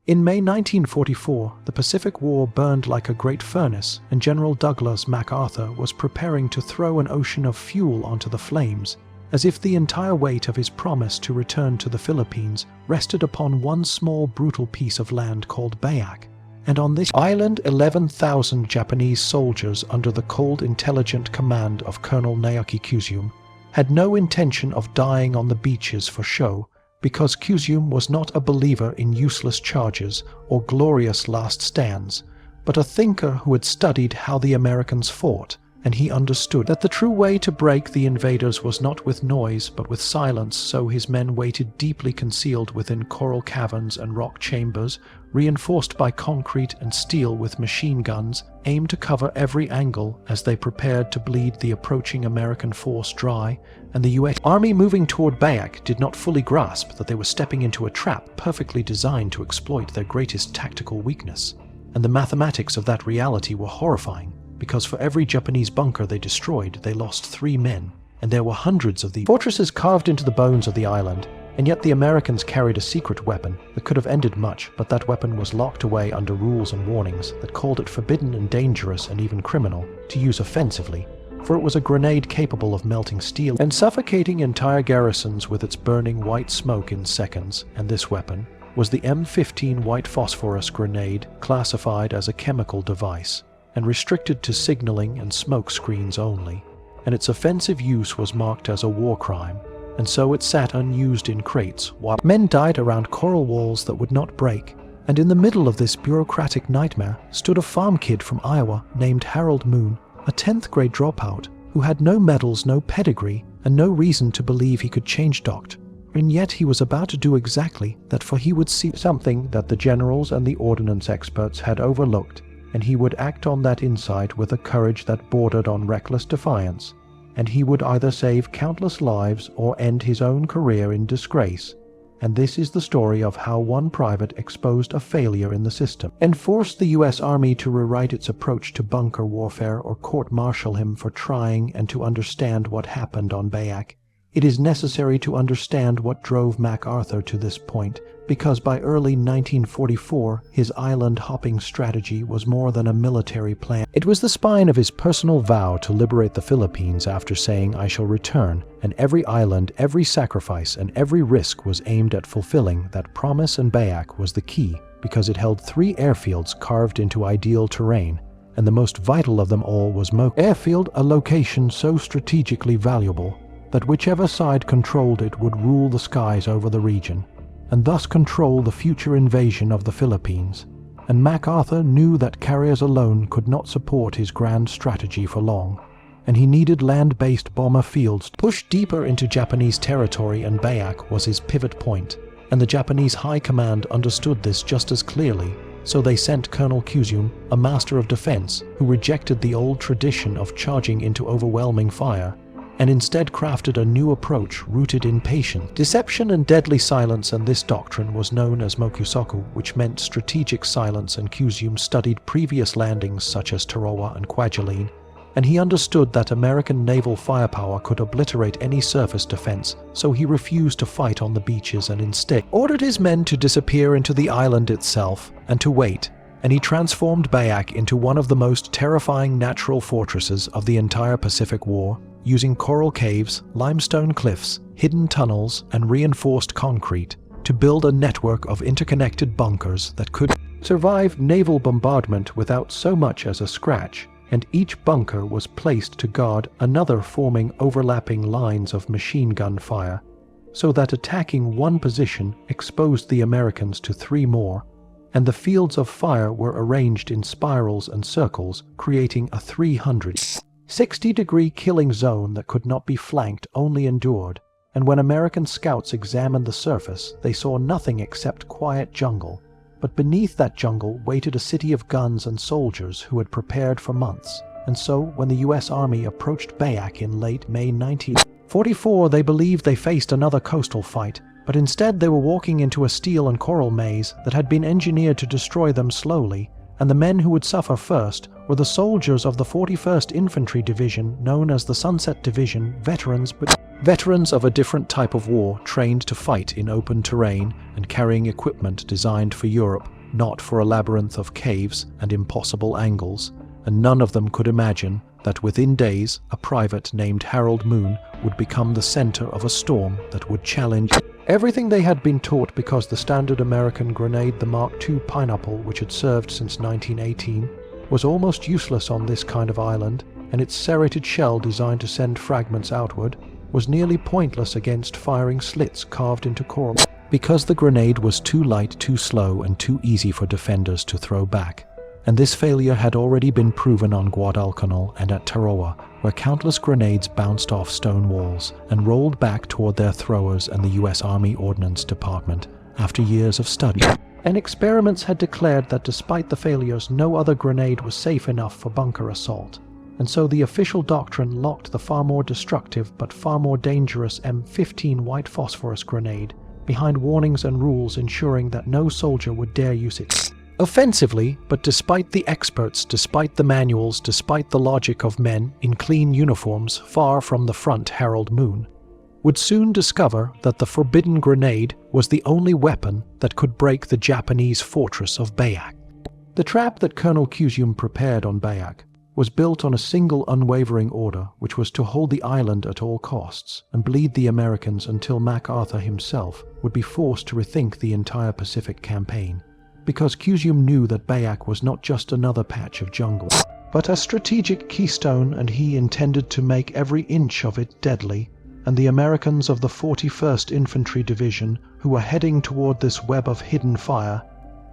In May 1944, the Pacific War burned like a great furnace, and General Douglas MacArthur was preparing to throw an ocean of fuel onto the flames, as if the entire weight of his promise to return to the Philippines rested upon one small brutal piece of land called Bayac. And on this island, 11,000 Japanese soldiers under the cold, intelligent command of Colonel Naoki Kyusum had no intention of dying on the beaches for show, because Kyusum was not a believer in useless charges or glorious last stands, but a thinker who had studied how the Americans fought, and he understood that the true way to break the invaders was not with noise but with silence. So his men waited deeply concealed within coral caverns and rock chambers, reinforced by concrete and steel with machine guns, aimed to cover every angle as they prepared to bleed the approaching American force dry. And the U.S. Army moving toward Bayac did not fully grasp that they were stepping into a trap perfectly designed to exploit their greatest tactical weakness. And the mathematics of that reality were horrifying, because for every Japanese bunker they destroyed, they lost 3 men, and there were hundreds of these fortresses carved into the bones of the island. And yet the Americans carried a secret weapon that could have ended much, but that weapon was locked away under rules and warnings that called it forbidden and dangerous and even criminal to use offensively, for it was a grenade capable of melting steel and suffocating entire garrisons with its burning white smoke in seconds. And this weapon was the M15 white phosphorus grenade, classified as a chemical device and restricted to signaling and smoke screens only, and its offensive use was marked as a war crime, and so it sat unused in crates while men died around coral walls that would not break. And in the middle of this bureaucratic nightmare stood a farm kid from Iowa named Harold Moon, a 10th grade dropout who had no medals, no pedigree, and no reason to believe he could change docked. And yet he was about to do exactly that, for he would see something that the generals and the ordnance experts had overlooked, and he would act on that insight with a courage that bordered on reckless defiance, and he would either save countless lives or end his own career in disgrace. And this is the story of how one private exposed a failure in the system and forced the U.S. Army to rewrite its approach to bunker warfare or court-martial him for trying. And to understand what happened on Bayac, it is necessary to understand what drove MacArthur to this point, because by early 1944 his island-hopping strategy was more than a military plan. It was the spine of his personal vow to liberate the Philippines after saying, "I shall return," and every island, every sacrifice, and every risk was aimed at fulfilling that promise. And Bayac was the key, because it held 3 airfields carved into ideal terrain, and the most vital of them all was Moke Airfield, a location so strategically valuable that whichever side controlled it would rule the skies over the region, and thus control the future invasion of the Philippines. And MacArthur knew that carriers alone could not support his grand strategy for long, and he needed land-based bomber fields to push deeper into Japanese territory, and Bayac was his pivot point. And the Japanese High Command understood this just as clearly, so they sent Colonel Kyusum, a master of defense, who rejected the old tradition of charging into overwhelming fire, and instead crafted a new approach rooted in patience, deception, and deadly silence. And this doctrine was known as Mokusoku, which meant strategic silence. And Kyusum studied previous landings such as Tarawa and Kwajalein, and he understood that American naval firepower could obliterate any surface defense, so he refused to fight on the beaches and instead ordered his men to disappear into the island itself and to wait. And he transformed Bayac into one of the most terrifying natural fortresses of the entire Pacific War, using coral caves, limestone cliffs, hidden tunnels, and reinforced concrete to build a network of interconnected bunkers that could survive naval bombardment without so much as a scratch. And each bunker was placed to guard another, forming overlapping lines of machine gun fire, so that attacking one position exposed the Americans to 3 more. And the fields of fire were arranged in spirals and circles, creating a 360-degree killing zone that could not be flanked, only endured. And when American scouts examined the surface, they saw nothing except quiet jungle. But beneath that jungle waited a city of guns and soldiers who had prepared for months. And so, when the U.S. Army approached Bayac in late May 1944, they believed they faced another coastal fight. But instead they were walking into a steel and coral maze that had been engineered to destroy them slowly, and the men who would suffer first were the soldiers of the 41st Infantry Division, known as the Sunset Division, veterans of a different type of war, trained to fight in open terrain and carrying equipment designed for Europe. not for a labyrinth of caves and impossible angles, and none of them could imagine that within days a private named Harold Moon would become the center of a storm that would challenge everything they had been taught, because the standard American grenade, the Mark II Pineapple, which had served since 1918, was almost useless on this kind of island, and its serrated shell designed to send fragments outward was nearly pointless against firing slits carved into coral, because the grenade was too light, too slow, and too easy for defenders to throw back. And this failure had already been proven on Guadalcanal and at Tarawa, where countless grenades bounced off stone walls and rolled back toward their throwers and the U.S. Army Ordnance Department after years of study. And experiments had declared that despite the failures, no other grenade was safe enough for bunker assault. And so the official doctrine locked the far more destructive but far more dangerous M15 white phosphorus grenade behind warnings and rules ensuring that no soldier would dare use it offensively. But despite the experts, despite the manuals, despite the logic of men in clean uniforms far from the front, Harold Moon would soon discover that the forbidden grenade was the only weapon that could break the Japanese fortress of Bayak. The trap that Colonel Cusum prepared on Bayak was built on a single unwavering order, which was to hold the island at all costs and bleed the Americans until MacArthur himself would be forced to rethink the entire Pacific campaign, because Cusum knew that Bayak was not just another patch of jungle, but a strategic keystone, and he intended to make every inch of it deadly. And the Americans of the 41st Infantry Division, who were heading toward this web of hidden fire,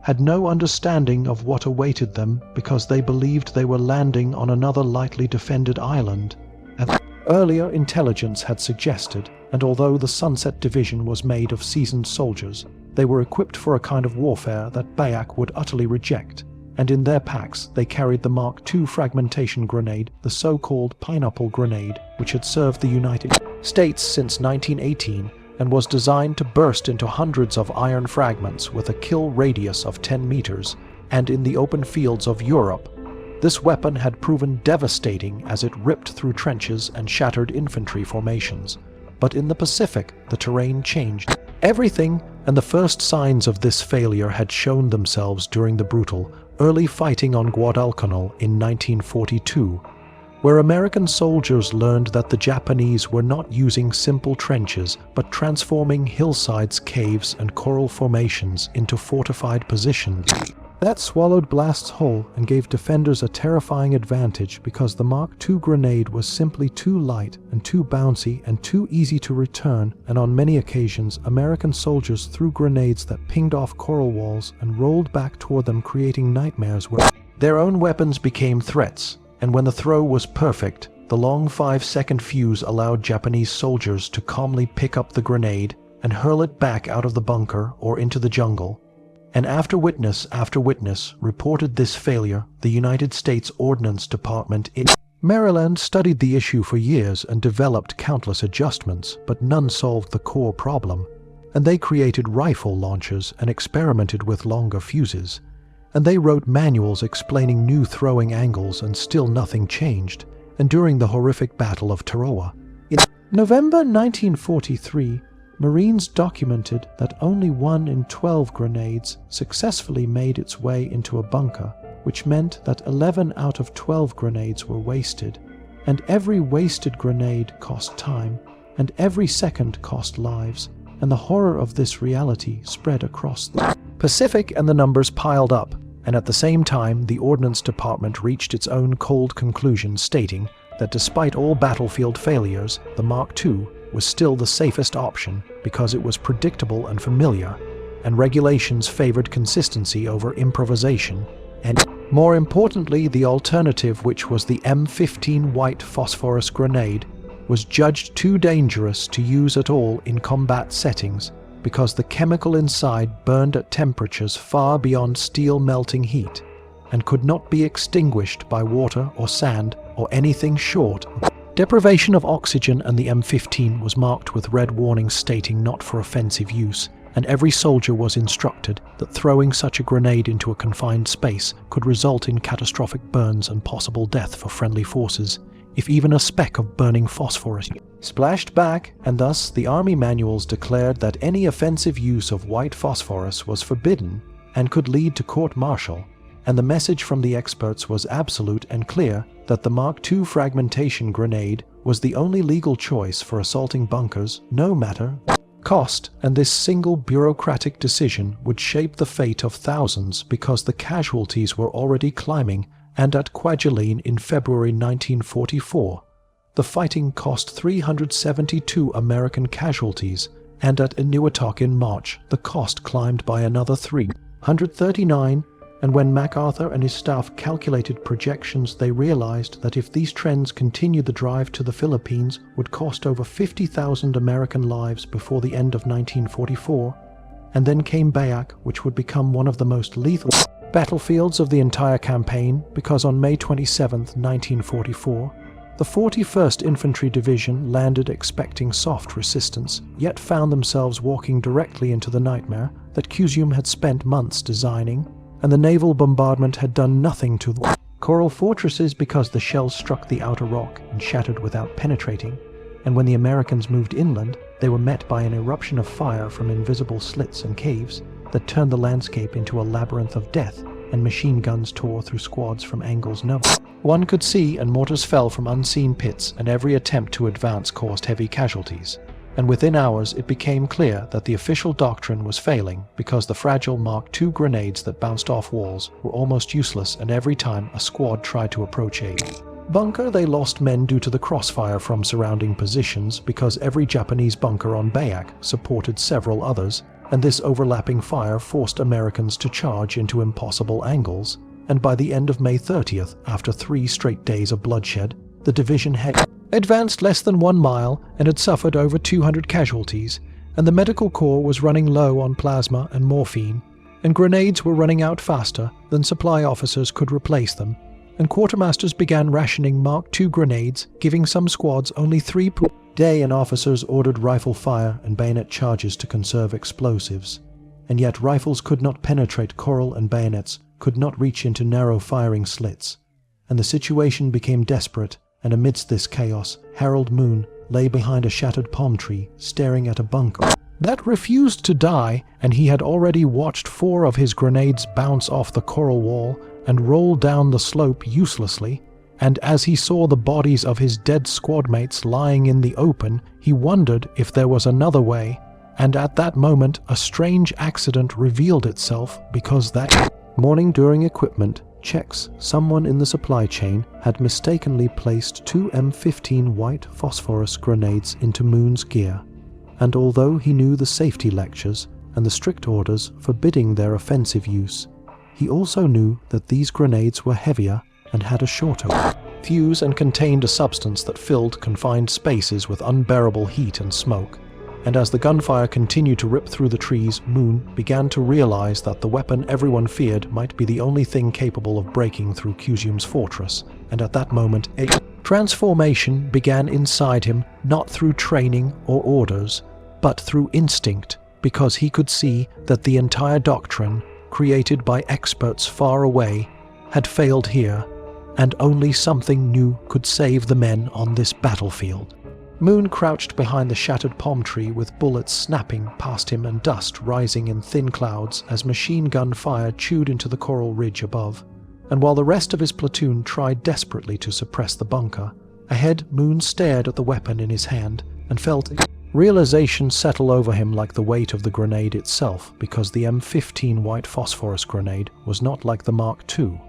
had no understanding of what awaited them, because they believed they were landing on another lightly defended island. And earlier intelligence had suggested, and although the Sunset Division was made of seasoned soldiers, they were equipped for a kind of warfare that Bayak would utterly reject, and in their packs they carried the Mark II fragmentation grenade, the so-called Pineapple grenade, which had served the United States since 1918 and was designed to burst into hundreds of iron fragments with a kill radius of 10 meters, and in the open fields of Europe, this weapon had proven devastating as it ripped through trenches and shattered infantry formations. But in the Pacific, the terrain changed everything, and the first signs of this failure had shown themselves during the brutal, early fighting on Guadalcanal in 1942, where American soldiers learned that the Japanese were not using simple trenches, but transforming hillsides, caves, and coral formations into fortified positions. That swallowed blasts whole and gave defenders a terrifying advantage, because the Mark II grenade was simply too light and too bouncy and too easy to return, and on many occasions American soldiers threw grenades that pinged off coral walls and rolled back toward them, creating nightmares where their own weapons became threats. And when the throw was perfect, the long 5-second fuse allowed Japanese soldiers to calmly pick up the grenade and hurl it back out of the bunker or into the jungle. And after witness reported this failure, the United States Ordnance Department in Maryland studied the issue for years and developed countless adjustments, but none solved the core problem. And they created rifle launchers and experimented with longer fuses. And they wrote manuals explaining new throwing angles, and still nothing changed. And during the horrific Battle of Tarawa in November 1943, Marines documented that only 1 in 12 grenades successfully made its way into a bunker, which meant that 11 out of 12 grenades were wasted. And every wasted grenade cost time, and every second cost lives, and the horror of this reality spread across the Pacific, and the numbers piled up. And at the same time, the Ordnance Department reached its own cold conclusion, stating that despite all battlefield failures, the Mark II was still the safest option because it was predictable and familiar, and regulations favored consistency over improvisation, and more importantly, the alternative, which was the M15 white phosphorus grenade, was judged too dangerous to use at all in combat settings, because the chemical inside burned at temperatures far beyond steel melting heat, and could not be extinguished by water or sand or anything short of deprivation of oxygen. And the M15 was marked with red warnings stating not for offensive use, and every soldier was instructed that throwing such a grenade into a confined space could result in catastrophic burns and possible death for friendly forces, if even a speck of burning phosphorus splashed back, and thus the Army manuals declared that any offensive use of white phosphorus was forbidden, and could lead to court-martial, and the message from the experts was absolute and clear that the Mark II fragmentation grenade was the only legal choice for assaulting bunkers, no matter cost, and this single bureaucratic decision would shape the fate of thousands because the casualties were already climbing, and at Kwajalein in February 1944, the fighting cost 372 American casualties, and at Eniwetok in March, the cost climbed by another 339, and when MacArthur and his staff calculated projections, they realized that if these trends continued, the drive to the Philippines would cost over 50,000 American lives before the end of 1944, and then came Bayak, which would become one of the most lethal battlefields of the entire campaign, because on May 27, 1944, the 41st Infantry Division landed expecting soft resistance, yet found themselves walking directly into the nightmare that Kuzum had spent months designing, and the naval bombardment had done nothing to the coral fortresses because the shells struck the outer rock and shattered without penetrating, and when the Americans moved inland, they were met by an eruption of fire from invisible slits and caves that turned the landscape into a labyrinth of death, and machine guns tore through squads from angles no one could see, and mortars fell from unseen pits, and every attempt to advance caused heavy casualties. And within hours it became clear that the official doctrine was failing because the fragile Mark II grenades that bounced off walls were almost useless, and every time a squad tried to approach a bunker, they lost men due to the crossfire from surrounding positions because every Japanese bunker on Bayak supported several others, and this overlapping fire forced Americans to charge into impossible angles, and by the end of May 30th, after 3 straight days of bloodshed, the division had advanced less than 1 mile and had suffered over 200 casualties, and the medical corps was running low on plasma and morphine, and grenades were running out faster than supply officers could replace them, and quartermasters began rationing Mark II grenades, giving some squads only 3 per day, and officers ordered rifle fire and bayonet charges to conserve explosives. And yet rifles could not penetrate coral, and bayonets could not reach into narrow firing slits. And the situation became desperate, and amidst this chaos, Harold Moon lay behind a shattered palm tree, staring at a bunker that refused to die, and he had already watched 4 of his grenades bounce off the coral wall and roll down the slope uselessly, and as he saw the bodies of his dead squadmates lying in the open, he wondered if there was another way, and at that moment a strange accident revealed itself, because that morning during equipment checks, someone in the supply chain had mistakenly placed 2 M15 white phosphorus grenades into Moon's gear, and although he knew the safety lectures and the strict orders forbidding their offensive use, he also knew that these grenades were heavier and had a shorter fuse and contained a substance that filled confined spaces with unbearable heat and smoke. And as the gunfire continued to rip through the trees, Moon began to realize that the weapon everyone feared might be the only thing capable of breaking through Kuzum's fortress, and at that moment a transformation began inside him, not through training or orders, but through instinct, because he could see that the entire doctrine, created by experts far away, had failed here, and only something new could save the men on this battlefield. Moon crouched behind the shattered palm tree with bullets snapping past him and dust rising in thin clouds as machine gun fire chewed into the coral ridge above. And while the rest of his platoon tried desperately to suppress the bunker, ahead Moon stared at the weapon in his hand and felt realization settle over him like the weight of the grenade itself, because the M15 white phosphorus grenade was not like the Mark II,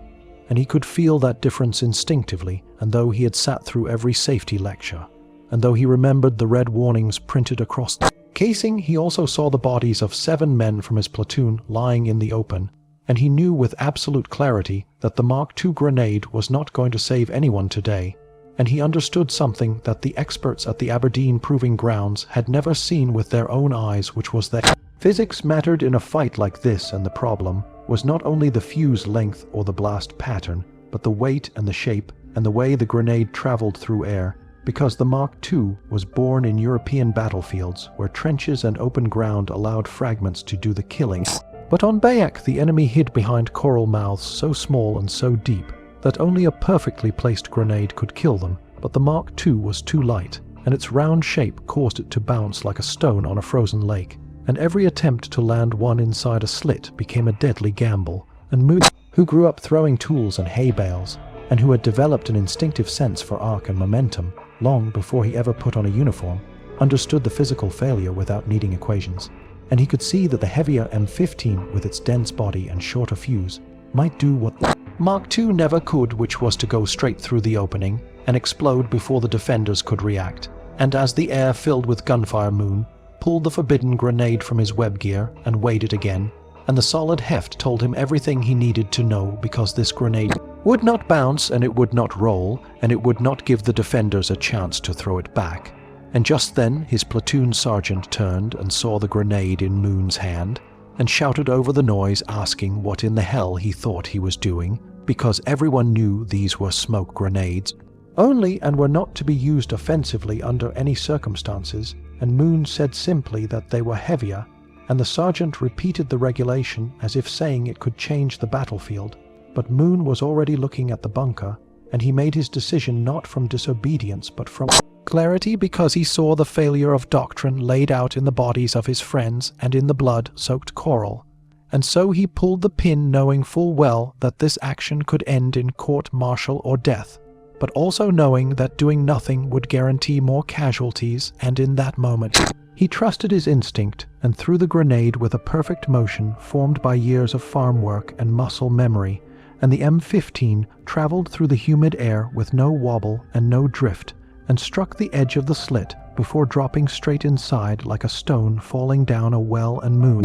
and he could feel that difference instinctively, and though he had sat through every safety lecture, and though he remembered the red warnings printed across the casing, he also saw the bodies of 7 men from his platoon lying in the open, and he knew with absolute clarity that the Mark II grenade was not going to save anyone today, and he understood something that the experts at the Aberdeen Proving Grounds had never seen with their own eyes, which was that physics mattered in a fight like this, and the problem was not only the fuse length or the blast pattern, but the weight and the shape and the way the grenade traveled through air, because the Mark II was born in European battlefields where trenches and open ground allowed fragments to do the killing. But on Bayak the enemy hid behind coral mouths so small and so deep that only a perfectly placed grenade could kill them, but the Mark II was too light, and its round shape caused it to bounce like a stone on a frozen lake, and every attempt to land one inside a slit became a deadly gamble, and Moon, who grew up throwing tools and hay bales, and who had developed an instinctive sense for arc and momentum long before he ever put on a uniform, understood the physical failure without needing equations, and he could see that the heavier M15 with its dense body and shorter fuse might do what Mark II never could, which was to go straight through the opening and explode before the defenders could react. And as the air filled with gunfire, Moon pulled the forbidden grenade from his web gear and weighed it again, and the solid heft told him everything he needed to know, because this grenade would not bounce, and it would not roll, and it would not give the defenders a chance to throw it back. And just then his platoon sergeant turned and saw the grenade in Moon's hand, and shouted over the noise, asking what in the hell he thought he was doing, because everyone knew these were smoke grenades only, and were not to be used offensively under any circumstances, and Moon said simply that they were heavier, and the sergeant repeated the regulation as if saying it could change the battlefield. But Moon was already looking at the bunker, and he made his decision not from disobedience but from clarity, because he saw the failure of doctrine laid out in the bodies of his friends and in the blood-soaked coral. And so he pulled the pin, knowing full well that this action could end in court-martial or death, but also knowing that doing nothing would guarantee more casualties, and in that moment he trusted his instinct and threw the grenade with a perfect motion formed by years of farm work and muscle memory, and the M15 traveled through the humid air with no wobble and no drift, and struck the edge of the slit before dropping straight inside like a stone falling down a well. And Moon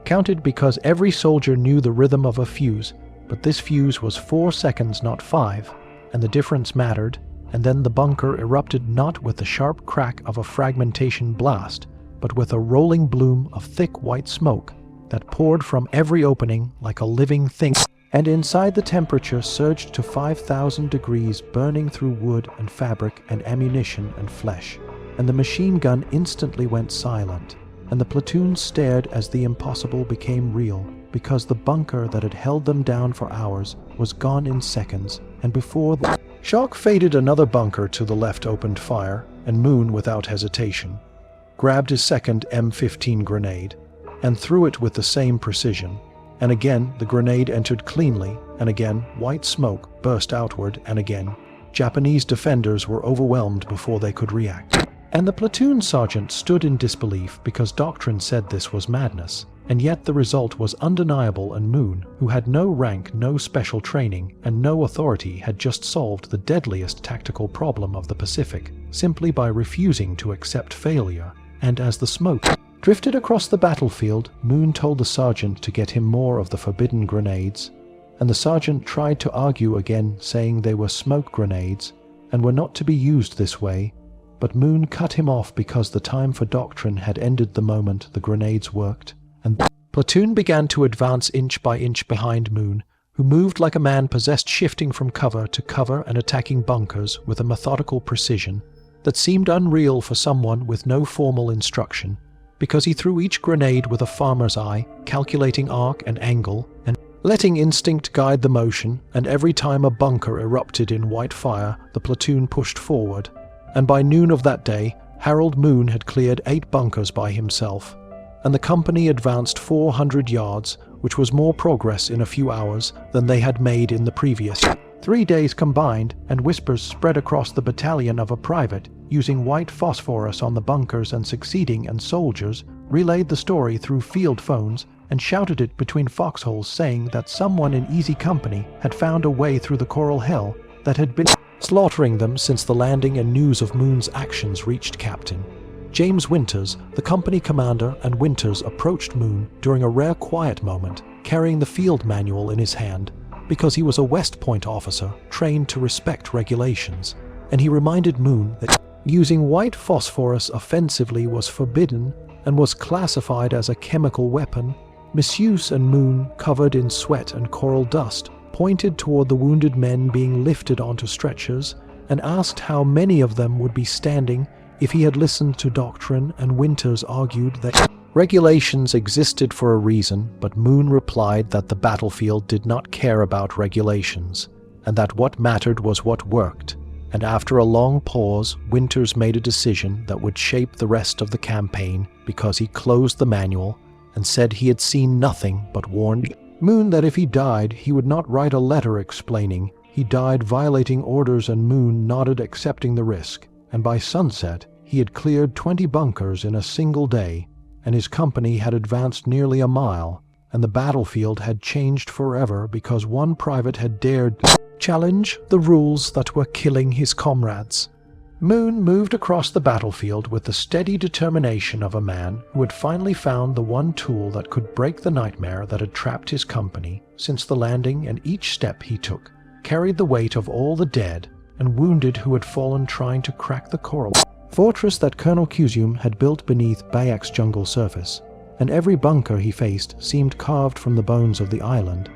counted, because every soldier knew the rhythm of a fuse, but this fuse was 4 seconds, not 5, and the difference mattered. And then the bunker erupted, not with the sharp crack of a fragmentation blast, but with a rolling bloom of thick white smoke that poured from every opening like a living thing. And inside the temperature surged to 5,000 degrees, burning through wood and fabric and ammunition and flesh. And the machine gun instantly went silent, and the platoon stared as the impossible became real, because the bunker that had held them down for hours was gone in seconds, and before the shock faded, another bunker to the left opened fire, and Moon, without hesitation, grabbed his second M15 grenade and threw it with the same precision. And again the grenade entered cleanly, and again white smoke burst outward, and again Japanese defenders were overwhelmed before they could react. And the platoon sergeant stood in disbelief, because doctrine said this was madness, and yet the result was undeniable, and Moon, who had no rank, no special training, and no authority, had just solved the deadliest tactical problem of the Pacific, simply by refusing to accept failure. And as the smoke drifted across the battlefield, Moon told the sergeant to get him more of the forbidden grenades, and the sergeant tried to argue again, saying they were smoke grenades and were not to be used this way, but Moon cut him off, because the time for doctrine had ended the moment the grenades worked, and the platoon began to advance inch by inch behind Moon, who moved like a man possessed, shifting from cover to cover and attacking bunkers with a methodical precision that seemed unreal for someone with no formal instruction, because he threw each grenade with a farmer's eye, calculating arc and angle, and letting instinct guide the motion. And every time a bunker erupted in white fire, the platoon pushed forward, and by noon of that day, Harold Moon had cleared 8 bunkers by himself, and the company advanced 400 yards, which was more progress in a few hours than they had made in the previous 3 days combined. And whispers spread across the battalion of a private using white phosphorus on the bunkers and succeeding, and soldiers relayed the story through field phones and shouted it between foxholes, saying that someone in Easy Company had found a way through the coral hell that had been slaughtering them since the landing, and news of Moon's actions reached Captain James Winters, the company commander, and Winters approached Moon during a rare quiet moment, carrying the field manual in his hand, because he was a West Point officer trained to respect regulations, and he reminded Moon that using white phosphorus offensively was forbidden and was classified as a chemical weapon. Misuse, and Moon, covered in sweat and coral dust, pointed toward the wounded men being lifted onto stretchers, and asked how many of them would be standing if he had listened to doctrine, and Winters argued that regulations existed for a reason, but Moon replied that the battlefield did not care about regulations, and that what mattered was what worked, And after a long pause, Winters made a decision that would shape the rest of the campaign because he closed the manual and said he had seen nothing but warned Moon that if he died, he would not write a letter explaining he died violating orders, and Moon nodded, accepting the risk. And by sunset, he had cleared 20 bunkers in a single day, and his company had advanced nearly a mile, and the battlefield had changed forever because one private had dared challenge the rules that were killing his comrades. Moon moved across the battlefield with the steady determination of a man who had finally found the one tool that could break the nightmare that had trapped his company since the landing, and each step he took carried the weight of all the dead and wounded who had fallen trying to crack the coral fortress that Colonel Cusium had built beneath Bayek's jungle surface, and every bunker he faced seemed carved from the bones of the island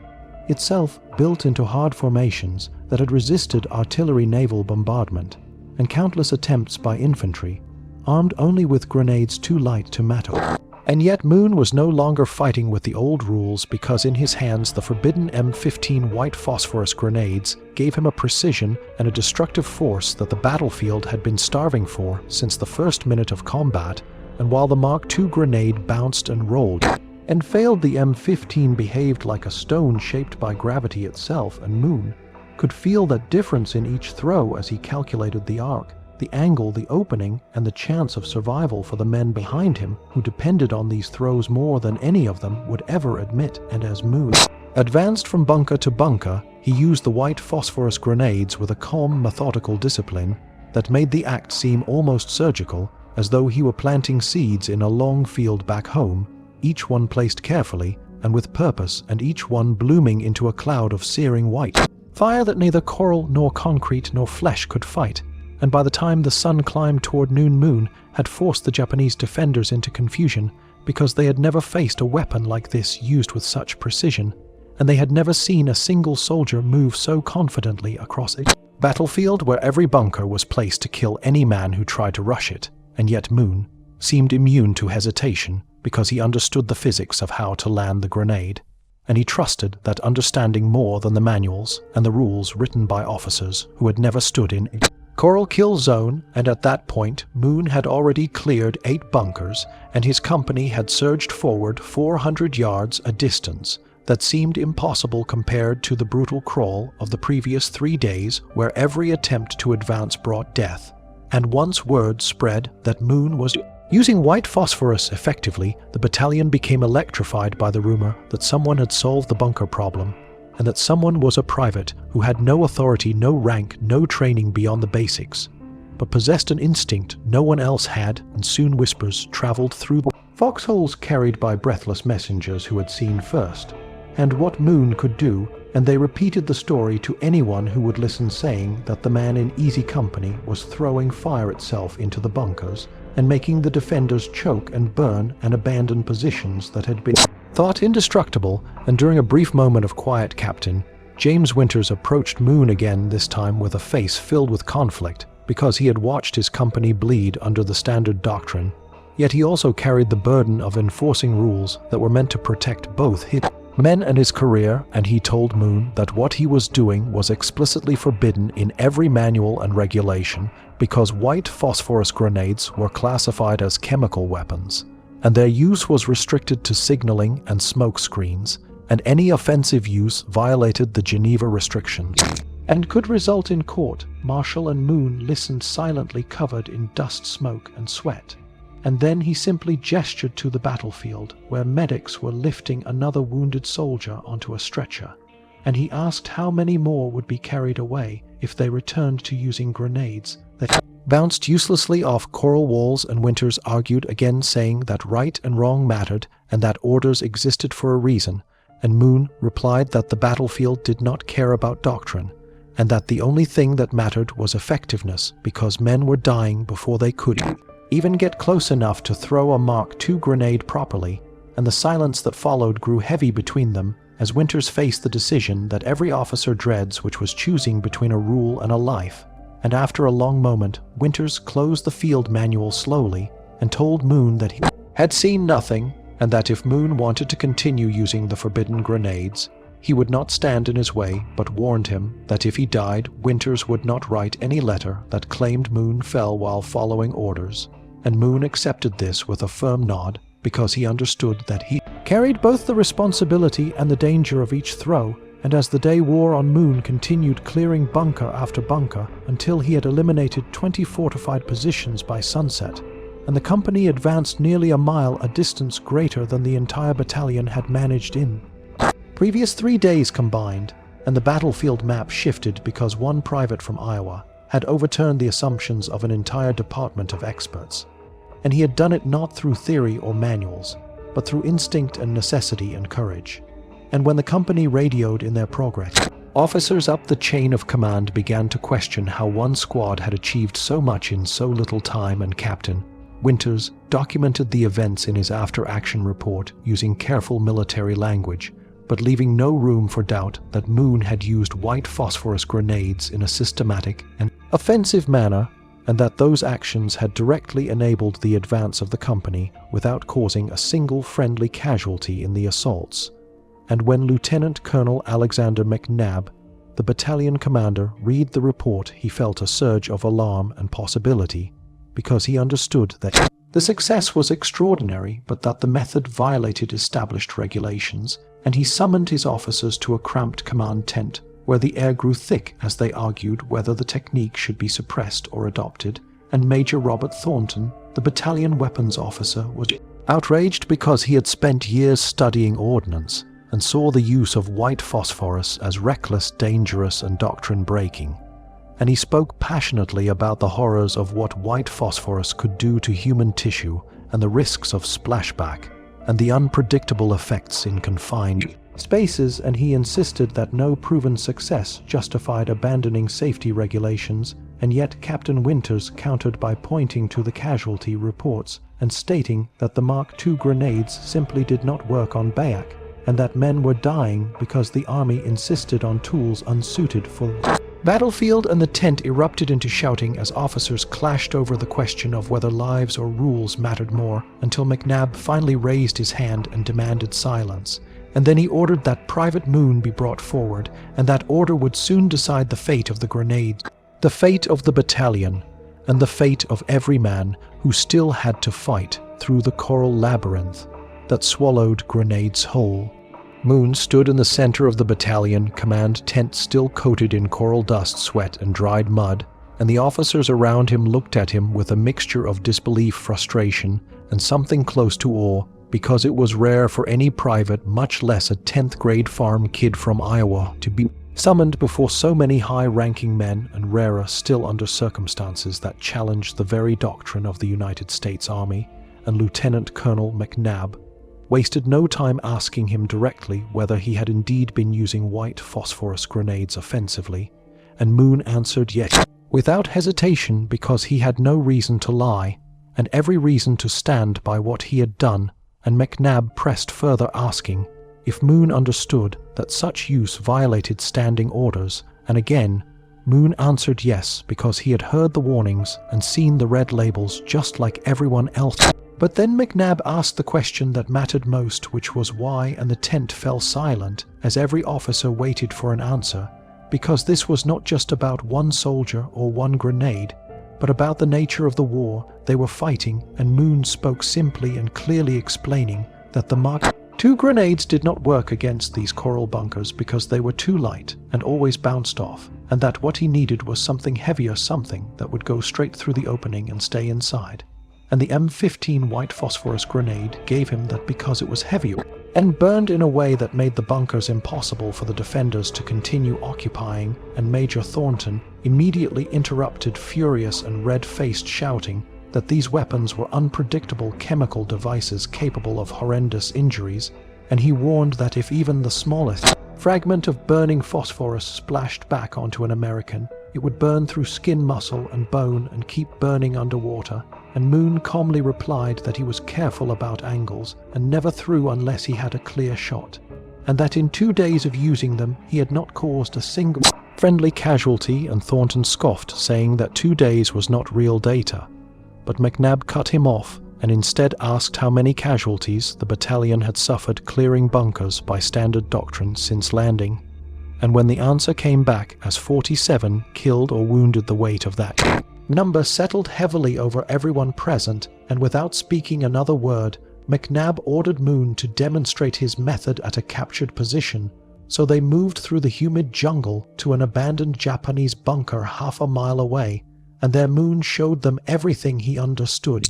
itself, built into hard formations that had resisted artillery naval bombardment, and countless attempts by infantry, armed only with grenades too light to matter. And yet Moon was no longer fighting with the old rules, because in his hands the forbidden M15 white phosphorus grenades gave him a precision and a destructive force that the battlefield had been starving for since the first minute of combat. And while the Mark II grenade bounced and rolled and failed, the M15 behaved like a stone shaped by gravity itself, and Moon could feel that difference in each throw as he calculated the arc, the angle, the opening, and the chance of survival for the men behind him who depended on these throws more than any of them would ever admit. And as Moon advanced from bunker to bunker, he used the white phosphorus grenades with a calm, methodical discipline that made the act seem almost surgical, as though he were planting seeds in a long field back home, each one placed carefully and with purpose, and each one blooming into a cloud of searing white fire that neither coral nor concrete nor flesh could fight. And by the time the sun climbed toward noon, Moon had forced the Japanese defenders into confusion, because they had never faced a weapon like this used with such precision, and they had never seen a single soldier move so confidently across a battlefield where every bunker was placed to kill any man who tried to rush it. And yet Moon seemed immune to hesitation, because he understood the physics of how to land the grenade, and he trusted that understanding more than the manuals and the rules written by officers who had never stood in a coral kill zone. And at that point, Moon had already cleared 8 bunkers, and his company had surged forward 400 yards a distance that seemed impossible compared to the brutal crawl of the previous 3 days, where every attempt to advance brought death. And once word spread that Moon was using white phosphorus effectively, the battalion became electrified by the rumor that someone had solved the bunker problem, and that someone was a private who had no authority, no rank, no training beyond the basics, but possessed an instinct no one else had. And soon whispers traveled through the foxholes carried by breathless messengers who had seen first, and what Moon could do, and they repeated the story to anyone who would listen, saying that the man in easy company was throwing fire itself into the bunkers and making the defenders choke and burn and abandon positions that had been thought indestructible. And during a brief moment of quiet, Captain James Winters approached Moon again, this time with a face filled with conflict, because he had watched his company bleed under the standard doctrine. Yet he also carried the burden of enforcing rules that were meant to protect both his men and his career, and he told Moon that what he was doing was explicitly forbidden in every manual and regulation, because white phosphorus grenades were classified as chemical weapons, and their use was restricted to signaling and smoke screens, and any offensive use violated the Geneva restrictions and could result in court martial. And Moon listened silently, covered in dust, smoke, and sweat. And then he simply gestured to the battlefield, where medics were lifting another wounded soldier onto a stretcher, and he asked how many more would be carried away if they returned to using grenades that bounced uselessly off coral walls. And Winters argued again, saying that right and wrong mattered, and that orders existed for a reason. And Moon replied that the battlefield did not care about doctrine, and that the only thing that mattered was effectiveness, because men were dying before they could even get close enough to throw a Mark II grenade properly. And the silence that followed grew heavy between them, as Winters faced the decision that every officer dreads, which was choosing between a rule and a life. And after a long moment, Winters closed the field manual slowly and told Moon that he had seen nothing, and that if Moon wanted to continue using the forbidden grenades, he would not stand in his way, but warned him that if he died, Winters would not write any letter that claimed Moon fell while following orders, and Moon accepted this with a firm nod because he understood that he carried both the responsibility and the danger of each throw. And as the day wore on, Moon continued clearing bunker after bunker until he had eliminated 20 fortified positions by sunset, and the company advanced nearly a mile, a distance greater than the entire battalion had managed in previous 3 days combined. And the battlefield map shifted because one private from Iowa had overturned the assumptions of an entire department of experts, and he had done it not through theory or manuals, but through instinct and necessity and courage. And when the company radioed in their progress, officers up the chain of command began to question how one squad had achieved so much in so little time, and Captain Winters documented the events in his after-action report using careful military language, but leaving no room for doubt that Moon had used white phosphorus grenades in a systematic and offensive manner, and that those actions had directly enabled the advance of the company without causing a single friendly casualty in the assaults. And when Lieutenant Colonel Alexander McNabb, the battalion commander, read the report, he felt a surge of alarm and possibility, because he understood that the success was extraordinary, but that the method violated established regulations, and he summoned his officers to a cramped command tent, where the air grew thick as they argued whether the technique should be suppressed or adopted, and Major Robert Thornton, the battalion weapons officer, was outraged because he had spent years studying ordnance, and saw the use of white phosphorus as reckless, dangerous, and doctrine-breaking. And he spoke passionately about the horrors of what white phosphorus could do to human tissue, and the risks of splashback, and the unpredictable effects in confined spaces, and he insisted that no proven success justified abandoning safety regulations, and yet Captain Winters countered by pointing to the casualty reports and stating that the Mark II grenades simply did not work on Bayak, and that men were dying because the army insisted on tools unsuited for the battlefield. And the tent erupted into shouting as officers clashed over the question of whether lives or rules mattered more, until McNabb finally raised his hand and demanded silence. And then he ordered that Private Moon be brought forward, and that order would soon decide the fate of the grenades, the fate of the battalion, and the fate of every man who still had to fight through the coral labyrinth that swallowed grenades whole. Moon stood in the center of the battalion command tent, still coated in coral dust, sweat, and dried mud, and the officers around him looked at him with a mixture of disbelief, frustration, and something close to awe, because it was rare for any private, much less a 10th grade farm kid from Iowa, to be summoned before so many high-ranking men, and rarer still under circumstances that challenged the very doctrine of the United States Army. And Lieutenant Colonel McNabb wasted no time asking him directly whether he had indeed been using white phosphorus grenades offensively, and Moon answered yes, without hesitation, because he had no reason to lie, and every reason to stand by what he had done. And McNabb pressed further, asking if Moon understood that such use violated standing orders, and again Moon answered yes, because he had heard the warnings and seen the red labels just like everyone else. But then McNabb asked the question that mattered most, which was why, and the tent fell silent as every officer waited for an answer, because this was not just about one soldier or one grenade, but about the nature of the war they were fighting. And Moon spoke simply and clearly, explaining that the Mark II grenades did not work against these coral bunkers because they were too light and always bounced off, and that what he needed was something heavier, something that would go straight through the opening and stay inside. And the M15 white phosphorus grenade gave him that because it was heavier and burned in a way that made the bunkers impossible for the defenders to continue occupying. And Major Thornton immediately interrupted, furious and red-faced, shouting that these weapons were unpredictable chemical devices capable of horrendous injuries, and he warned that if even the smallest fragment of burning phosphorus splashed back onto an American, it would burn through skin, muscle, and bone and keep burning underwater. And Moon calmly replied that he was careful about angles and never threw unless he had a clear shot, and that in 2 days of using them he had not caused a single friendly casualty. And Thornton scoffed, saying that 2 days was not real data. But McNabb cut him off and instead asked how many casualties the battalion had suffered clearing bunkers by standard doctrine since landing. And when the answer came back as 47 killed or wounded, the weight of that number settled heavily over everyone present, and without speaking another word, McNab ordered Moon to demonstrate his method at a captured position. So they moved through the humid jungle to an abandoned Japanese bunker half a mile away, and there Moon showed them everything he understood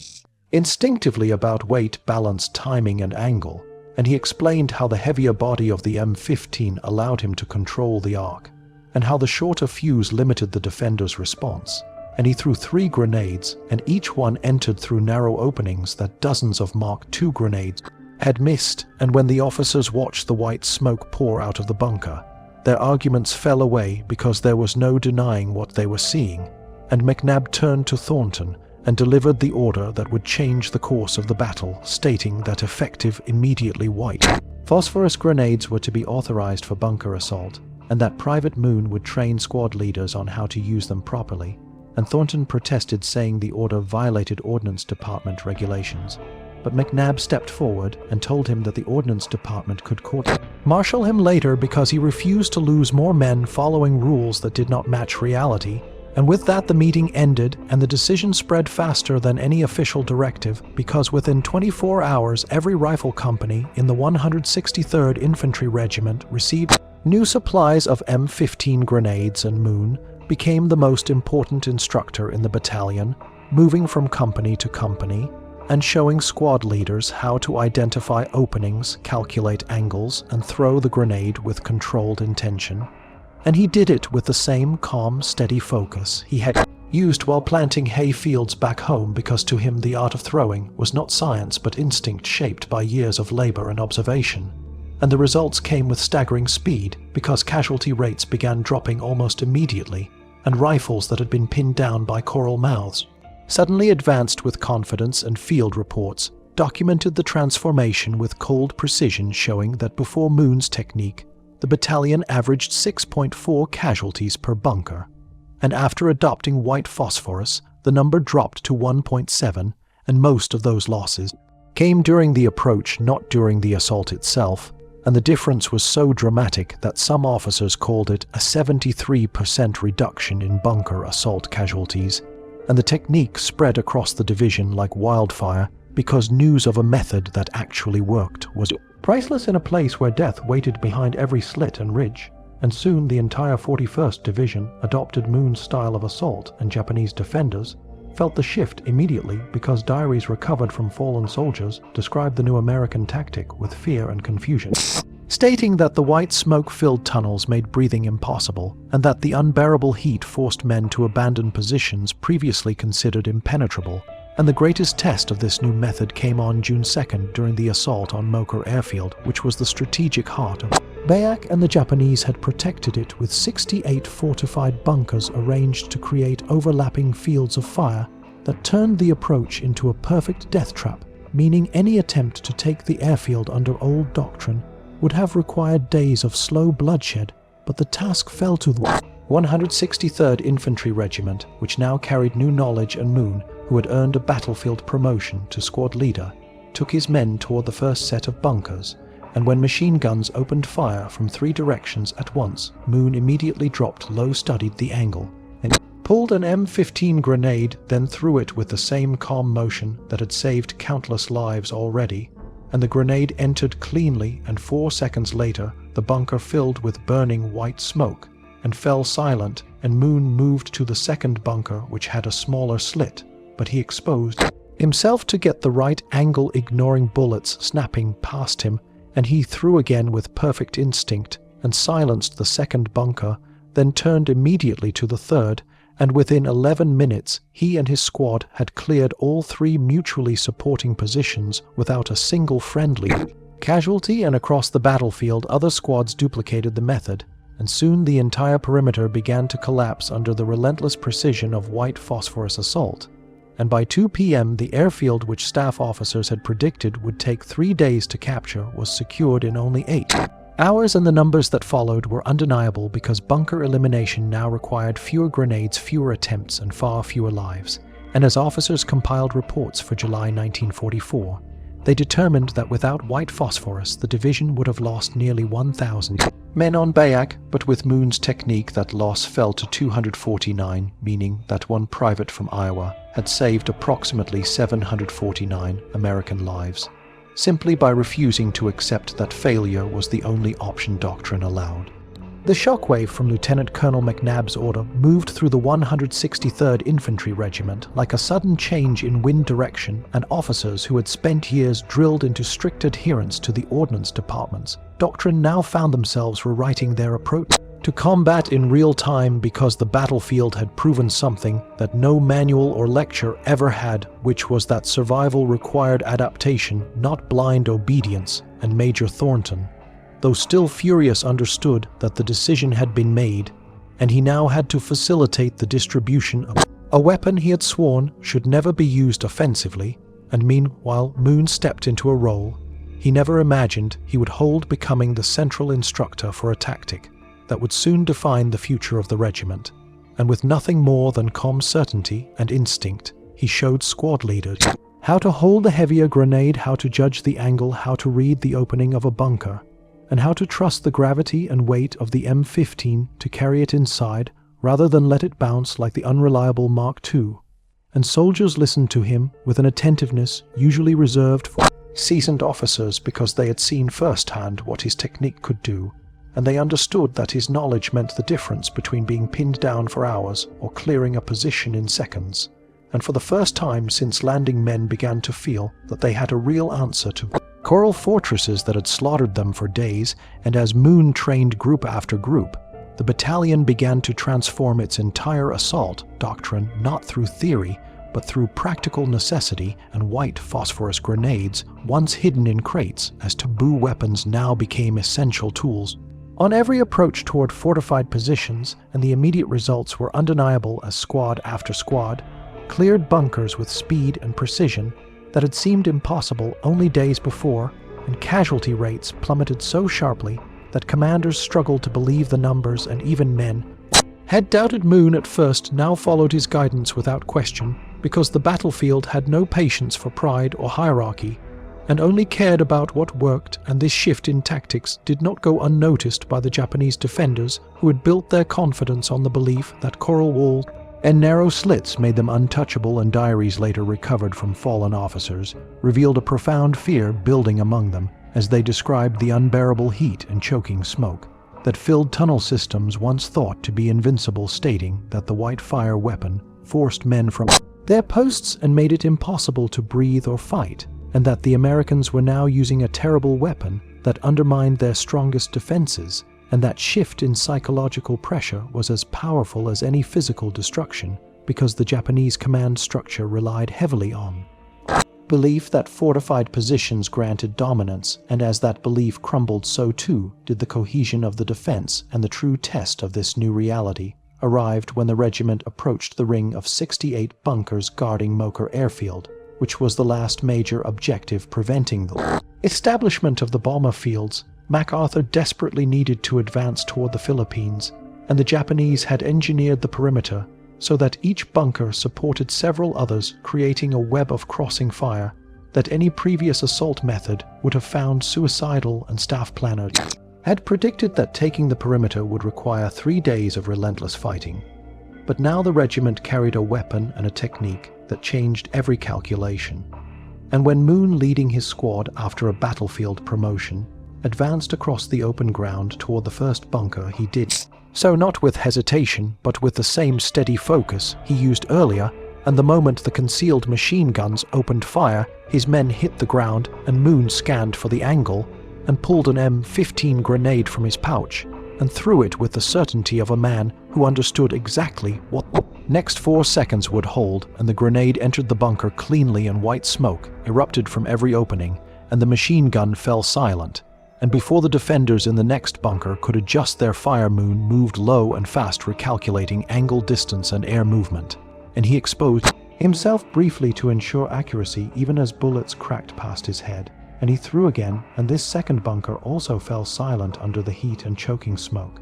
instinctively about weight, balance, timing, and angle, and he explained how the heavier body of the M15 allowed him to control the arc, and how the shorter fuse limited the defender's response. And he threw 3 grenades, and each one entered through narrow openings that dozens of Mark II grenades had missed. And when the officers watched the white smoke pour out of the bunker, their arguments fell away because there was no denying what they were seeing, and McNab turned to Thornton and delivered the order that would change the course of the battle, stating that effective, immediately white phosphorus grenades were to be authorized for bunker assault, and that Private Moon would train squad leaders on how to use them properly. And Thornton protested, saying the order violated Ordnance Department regulations. But McNab stepped forward and told him that the Ordnance Department could court-martial him later because he refused to lose more men following rules that did not match reality. And with that, the meeting ended, and the decision spread faster than any official directive, because within 24 hours every rifle company in the 163rd Infantry Regiment received new supplies of M15 grenades, and Moon became the most important instructor in the battalion, moving from company to company and showing squad leaders how to identify openings, calculate angles, and throw the grenade with controlled intention. And he did it with the same calm, steady focus he had used while planting hay fields back home, because to him the art of throwing was not science but instinct shaped by years of labor and observation. And the results came with staggering speed, because casualty rates began dropping almost immediately, and rifles that had been pinned down by coral mouths suddenly advanced with confidence, and field reports documented the transformation with cold precision, showing that before Moon's technique, the battalion averaged 6.4 casualties per bunker, and after adopting white phosphorus, the number dropped to 1.7, and most of those losses came during the approach, not during the assault itself. And the difference was so dramatic that some officers called it a 73% reduction in bunker assault casualties, and the technique spread across the division like wildfire because news of a method that actually worked was priceless in a place where death waited behind every slit and ridge. And soon the entire 41st Division adopted Moon's style of assault, and Japanese defenders felt the shift immediately because diaries recovered from fallen soldiers described the new American tactic with fear and confusion, stating that the white smoke-filled tunnels made breathing impossible, and that the unbearable heat forced men to abandon positions previously considered impenetrable. And the greatest test of this new method came on June 2nd during the assault on Mokur Airfield, which was the strategic heart of Bayak, and the Japanese had protected it with 68 fortified bunkers arranged to create overlapping fields of fire that turned the approach into a perfect death trap, meaning any attempt to take the airfield under old doctrine would have required days of slow bloodshed. But the task fell to the 163rd Infantry Regiment, which now carried new knowledge, and Moon, who had earned a battlefield promotion to squad leader, took his men toward the first set of bunkers, and when machine guns opened fire from 3 directions at once, Moon immediately dropped low, studied the angle, and pulled an M15 grenade, then threw it with the same calm motion that had saved countless lives already, and the grenade entered cleanly, and 4 seconds later the bunker filled with burning white smoke and fell silent, and Moon moved to the second bunker, which had a smaller slit, but he exposed himself to get the right angle, ignoring bullets snapping past him, and he threw again with perfect instinct and silenced the second bunker, then turned immediately to the third, and within 11 minutes he and his squad had cleared all 3 mutually supporting positions without a single friendly casualty. And across the battlefield other squads duplicated the method, and soon the entire perimeter began to collapse under the relentless precision of white phosphorus assault. And by 2 p.m. the airfield, which staff officers had predicted would take 3 days to capture, was secured in only 8 hours, and the numbers that followed were undeniable because bunker elimination now required fewer grenades, fewer attempts, and far fewer lives. and as officers compiled reports for July 1944, they determined that without white phosphorus, the division would have lost nearly 1,000 men on Bayak, but with Moon's technique, that loss fell to 249, meaning that one private from Iowa had saved approximately 749 American lives, simply by refusing to accept that failure was the only option doctrine allowed. The shockwave from Lieutenant Colonel McNabb's order moved through the 163rd Infantry Regiment like a sudden change in wind direction, and officers who had spent years drilled into strict adherence to the ordnance department's doctrine now found themselves rewriting their approach to combat in real time, because the battlefield had proven something that no manual or lecture ever had, which was that survival required adaptation, not blind obedience. And Major Thornton, though still furious, understood that the decision had been made, and he now had to facilitate the distribution of a weapon he had sworn should never be used offensively. And meanwhile Moon stepped into a role he never imagined he would hold, becoming the central instructor for a tactic that would soon define the future of the regiment. And with nothing more than calm certainty and instinct, he showed squad leaders how to hold a heavier grenade, how to judge the angle, how to read the opening of a bunker, and how to trust the gravity and weight of the M15 to carry it inside rather than let it bounce like the unreliable Mark II. And soldiers listened to him with an attentiveness usually reserved for seasoned officers, because they had seen firsthand what his technique could do, and they understood that his knowledge meant the difference between being pinned down for hours or clearing a position in seconds. And for the first time since landing, men began to feel that they had a real answer to coral fortresses that had slaughtered them for days. And as Moon trained group after group, the battalion began to transform its entire assault doctrine not through theory, but through practical necessity, and white phosphorus grenades, once hidden in crates as taboo weapons, now became essential tools on every approach toward fortified positions. And the immediate results were undeniable as squad after squad cleared bunkers with speed and precision that had seemed impossible only days before, and casualty rates plummeted so sharply that commanders struggled to believe the numbers, and even men had doubted Moon at first now followed his guidance without question, because the battlefield had no patience for pride or hierarchy, and only cared about what worked. And this shift in tactics did not go unnoticed by the Japanese defenders, who had built their confidence on the belief that coral wall and narrow slits made them untouchable, and diaries later recovered from fallen officers revealed a profound fear building among them as they described the unbearable heat and choking smoke that filled tunnel systems once thought to be invincible, stating that the white fire weapon forced men from their posts and made it impossible to breathe or fight, and that the Americans were now using a terrible weapon that undermined their strongest defenses, and that shift in psychological pressure was as powerful as any physical destruction, because the Japanese command structure relied heavily on belief that fortified positions granted dominance, and as that belief crumbled, so too did the cohesion of the defense. And the true test of this new reality arrived when the regiment approached the ring of 68 bunkers guarding Mocher Airfield, which was the last major objective preventing the establishment of the bomber fields. MacArthur desperately needed to advance toward the Philippines, and the Japanese had engineered the perimeter so that each bunker supported several others, creating a web of crossing fire that any previous assault method would have found suicidal. And staff planners had predicted that taking the perimeter would require 3 days of relentless fighting. But now the regiment carried a weapon and a technique that changed every calculation. And when Moon, leading his squad after a battlefield promotion, advanced across the open ground toward the first bunker, he did so not with hesitation, but with the same steady focus he used earlier. And the moment the concealed machine guns opened fire, his men hit the ground, and Moon scanned for the angle and pulled an M15 grenade from his pouch and threw it with the certainty of a man who understood exactly what the next 4 seconds would hold. And the grenade entered the bunker cleanly, and white smoke erupted from every opening, and the machine gun fell silent. And before the defenders in the next bunker could adjust their fire, Moon moved low and fast, recalculating angle, distance, and air movement. And he exposed himself briefly to ensure accuracy, even as bullets cracked past his head. And he threw again, and this second bunker also fell silent under the heat and choking smoke.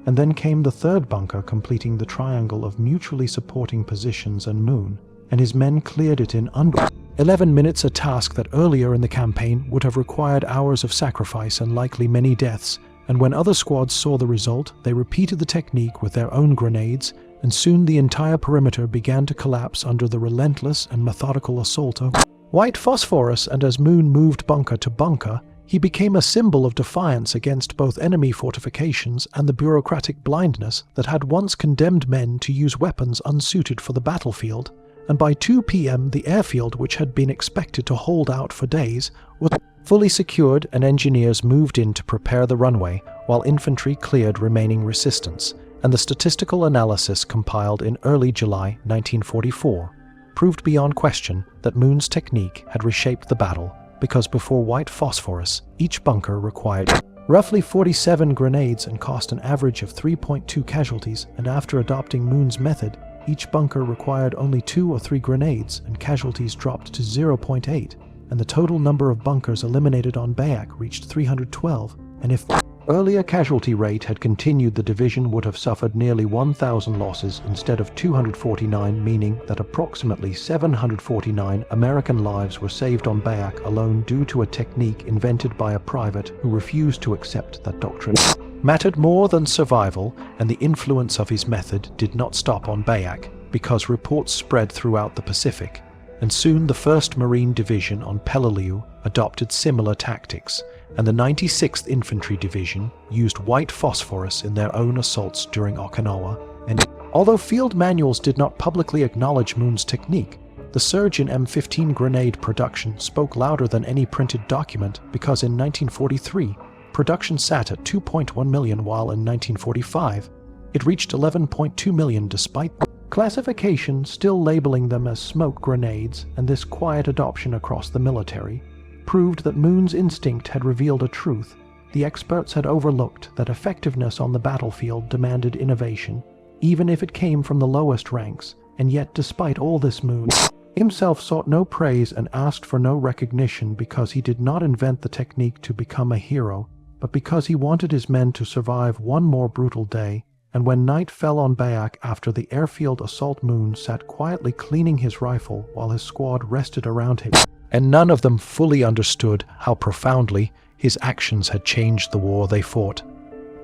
And then came the third bunker, completing the triangle of mutually supporting positions, and Moon and his men cleared it in under 11 minutes, a task that earlier in the campaign would have required hours of sacrifice and likely many deaths. And when other squads saw the result, they repeated the technique with their own grenades, and soon the entire perimeter began to collapse under the relentless and methodical assault of White Phosphorus. And as Moon moved bunker to bunker, he became a symbol of defiance against both enemy fortifications and the bureaucratic blindness that had once condemned men to use weapons unsuited for the battlefield. And by 2 p.m. the airfield, which had been expected to hold out for days, was fully secured, and engineers moved in to prepare the runway, while infantry cleared remaining resistance. And the statistical analysis compiled in early July 1944 proved beyond question that Moon's technique had reshaped the battle, because before White Phosphorus, each bunker required roughly 47 grenades and cost an average of 3.2 casualties, and after adopting Moon's method, each bunker required only 2 or 3 grenades and casualties dropped to 0.8, and the total number of bunkers eliminated on Bayak reached 312, and if the earlier casualty rate had continued, the division would have suffered nearly 1,000 losses instead of 249, meaning that approximately 749 American lives were saved on Bayak alone due to a technique invented by a private who refused to accept that doctrine mattered more than survival. And the influence of his method did not stop on Bayak, because reports spread throughout the Pacific, and soon the 1st Marine Division on Peleliu adopted similar tactics, and the 96th Infantry Division used White Phosphorus in their own assaults during Okinawa. And although field manuals did not publicly acknowledge Moon's technique, the surge in M15 grenade production spoke louder than any printed document, because in 1943, production sat at 2.1 million, while in 1945, it reached 11.2 million, despite classification still labeling them as smoke grenades. And this quiet adoption across the military proved that Moon's instinct had revealed a truth the experts had overlooked, that effectiveness on the battlefield demanded innovation, even if it came from the lowest ranks. And yet, despite all this, Moon himself sought no praise and asked for no recognition, because he did not invent the technique to become a hero, but because he wanted his men to survive one more brutal day. And when night fell on Bayak after the airfield assault, Moon sat quietly cleaning his rifle while his squad rested around him. And none of them fully understood how profoundly his actions had changed the war they fought.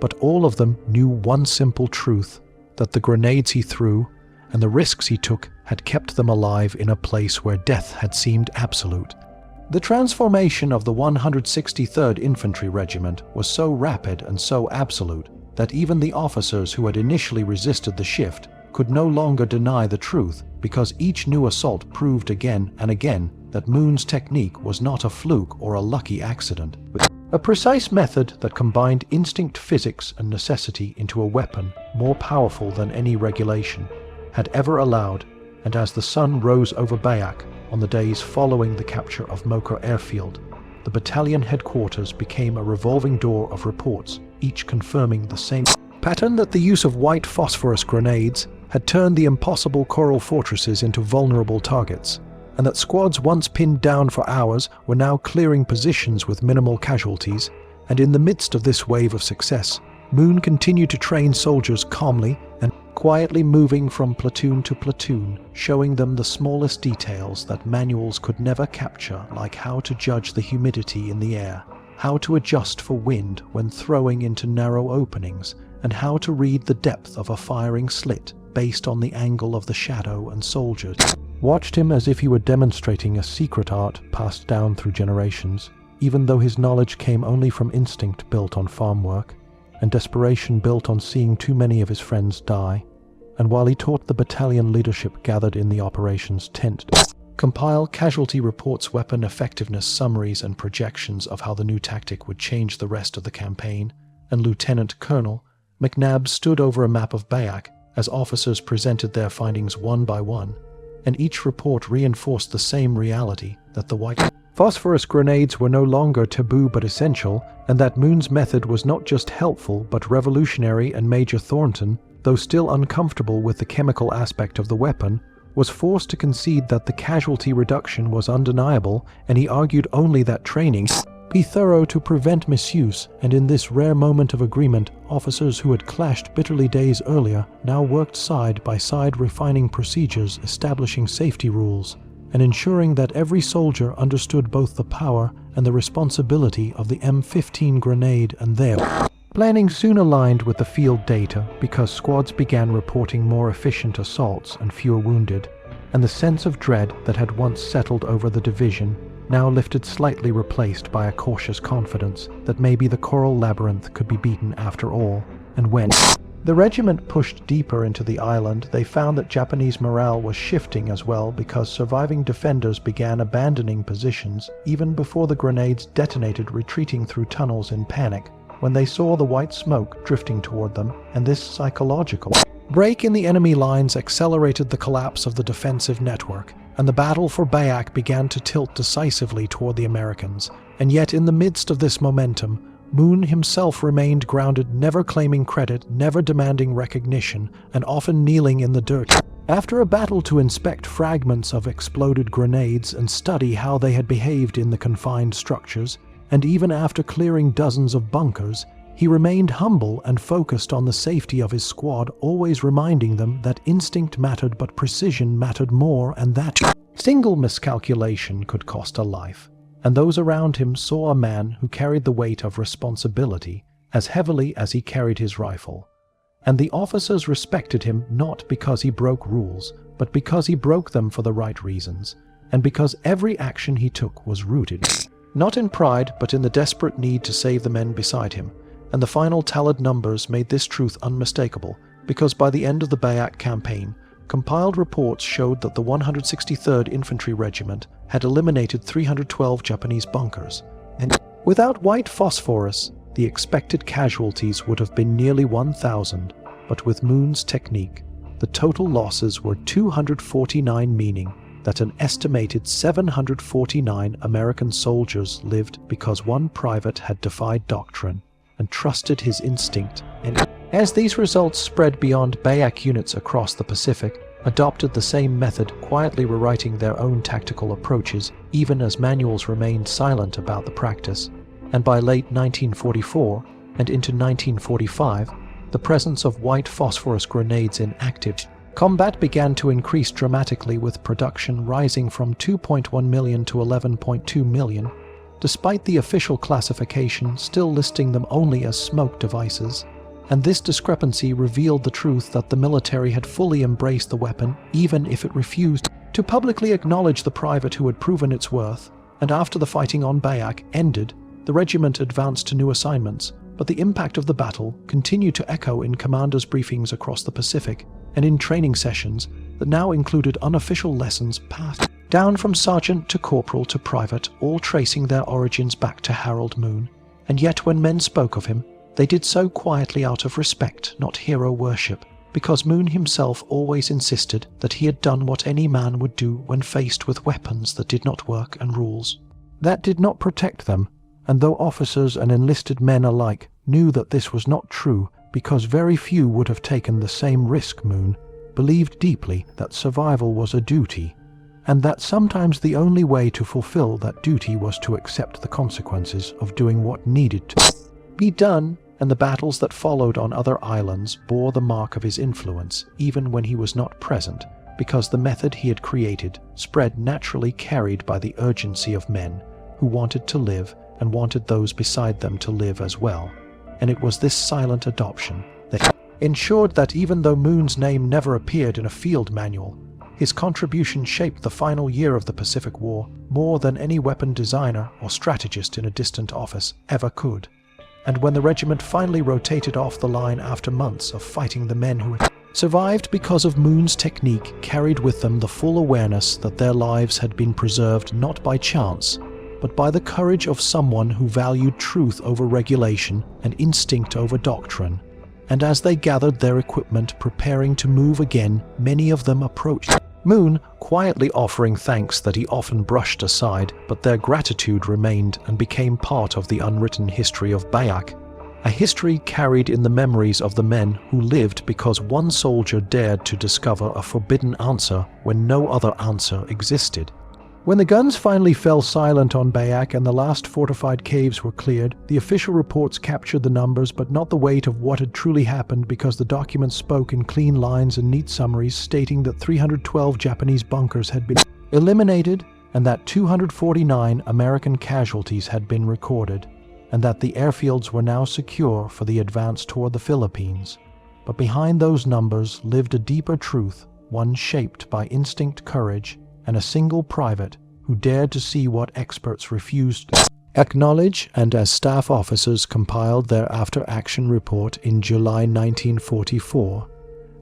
But all of them knew one simple truth, that the grenades he threw and the risks he took had kept them alive in a place where death had seemed absolute. The transformation of the 163rd Infantry Regiment was so rapid and so absolute that even the officers who had initially resisted the shift could no longer deny the truth, because each new assault proved again and again that Moon's technique was not a fluke or a lucky accident, but a precise method that combined instinct, physics, and necessity into a weapon more powerful than any regulation had ever allowed. And as the sun rose over Bayak on the days following the capture of Mocha Airfield, the battalion headquarters became a revolving door of reports, each confirming the same pattern, that the use of White Phosphorus grenades had turned the impossible coral fortresses into vulnerable targets, and that squads once pinned down for hours were now clearing positions with minimal casualties. And in the midst of this wave of success, Moon continued to train soldiers calmly and quietly, moving from platoon to platoon, showing them the smallest details that manuals could never capture, like how to judge the humidity in the air, how to adjust for wind when throwing into narrow openings, and how to read the depth of a firing slit based on the angle of the shadow. And soldiers watched him as if he were demonstrating a secret art passed down through generations, even though his knowledge came only from instinct built on farm work, and desperation built on seeing too many of his friends die. And while he taught the battalion leadership gathered in the operations tent to compile casualty reports, weapon effectiveness summaries, and projections of how the new tactic would change the rest of the campaign, and Lieutenant Colonel McNabb stood over a map of Bayak as officers presented their findings one by one, and each report reinforced the same reality, that the White Phosphorus grenades were no longer taboo but essential, and that Moon's method was not just helpful but revolutionary. And Major Thornton, though still uncomfortable with the chemical aspect of the weapon, was forced to concede that the casualty reduction was undeniable, and he argued only that training Be thorough to prevent misuse, and in this rare moment of agreement, officers who had clashed bitterly days earlier now worked side by side, refining procedures, establishing safety rules, and ensuring that every soldier understood both the power and the responsibility of the M15 grenade and their planning soon aligned with the field data because squads began reporting more efficient assaults and fewer wounded, and the sense of dread that had once settled over the division now lifted, slightly replaced by a cautious confidence that maybe the Coral Labyrinth could be beaten after all. And when the regiment pushed deeper into the island, they found that Japanese morale was shifting as well, because surviving defenders began abandoning positions even before the grenades detonated, retreating through tunnels in panic when they saw the white smoke drifting toward them, and this psychological break in the enemy lines accelerated the collapse of the defensive network, and the battle for Bayak began to tilt decisively toward the Americans. And yet in the midst of this momentum, Moon himself remained grounded, never claiming credit, never demanding recognition, and often kneeling in the dirt. After a battle to inspect fragments of exploded grenades and study how they had behaved in the confined structures, and even after clearing dozens of bunkers, he remained humble and focused on the safety of his squad, always reminding them that instinct mattered but precision mattered more, and that single miscalculation could cost a life. And those around him saw a man who carried the weight of responsibility as heavily as he carried his rifle. And the officers respected him not because he broke rules, but because he broke them for the right reasons, and because every action he took was rooted not in pride, but in the desperate need to save the men beside him. And the final tallied numbers made this truth unmistakable, because by the end of the Bayak campaign, compiled reports showed that the 163rd Infantry Regiment had eliminated 312 Japanese bunkers, and without white phosphorus, the expected casualties would have been nearly 1,000, but with Moon's technique, the total losses were 249, meaning that an estimated 749 American soldiers lived because one private had defied doctrine and trusted his instinct, and as these results spread beyond, Bayak units across the Pacific adopted the same method, quietly rewriting their own tactical approaches, even as manuals remained silent about the practice. And by late 1944 and into 1945, the presence of white phosphorus grenades in active combat began to increase dramatically, with production rising from 2.1 million to 11.2 million, despite the official classification still listing them only as smoke devices. And this discrepancy revealed the truth that the military had fully embraced the weapon, even if it refused to publicly acknowledge the private who had proven its worth. And after the fighting on Bayak ended, the regiment advanced to new assignments, but the impact of the battle continued to echo in commanders' briefings across the Pacific and in training sessions that now included unofficial lessons passed down from sergeant to corporal to private, all tracing their origins back to Harold Moon. And yet when men spoke of him, they did so quietly out of respect, not hero worship, because Moon himself always insisted that he had done what any man would do when faced with weapons that did not work and rules that did not protect them. And though officers and enlisted men alike knew that this was not true, because very few would have taken the same risk, Moon believed deeply that survival was a duty, and that sometimes the only way to fulfill that duty was to accept the consequences of doing what needed to be done. And the battles that followed on other islands bore the mark of his influence, even when he was not present, because the method he had created spread naturally, carried by the urgency of men who wanted to live and wanted those beside them to live as well. And it was this silent adoption that ensured that even though Moon's name never appeared in a field manual, his contribution shaped the final year of the Pacific War more than any weapon designer or strategist in a distant office ever could. And when the regiment finally rotated off the line after months of fighting, the men who had survived because of Moon's technique carried with them the full awareness that their lives had been preserved not by chance, but by the courage of someone who valued truth over regulation and instinct over doctrine. And as they gathered their equipment, preparing to move again, many of them approached Moon, quietly offering thanks that he often brushed aside, but their gratitude remained and became part of the unwritten history of Bayak, a history carried in the memories of the men who lived because one soldier dared to discover a forbidden answer when no other answer existed. When the guns finally fell silent on Bayak and the last fortified caves were cleared, the official reports captured the numbers but not the weight of what had truly happened, because the documents spoke in clean lines and neat summaries stating that 312 Japanese bunkers had been eliminated and that 249 American casualties had been recorded, and that the airfields were now secure for the advance toward the Philippines. But behind those numbers lived a deeper truth, one shaped by instinct, courage, and a single private who dared to see what experts refused to acknowledge. And as staff officers compiled their after-action report in July 1944,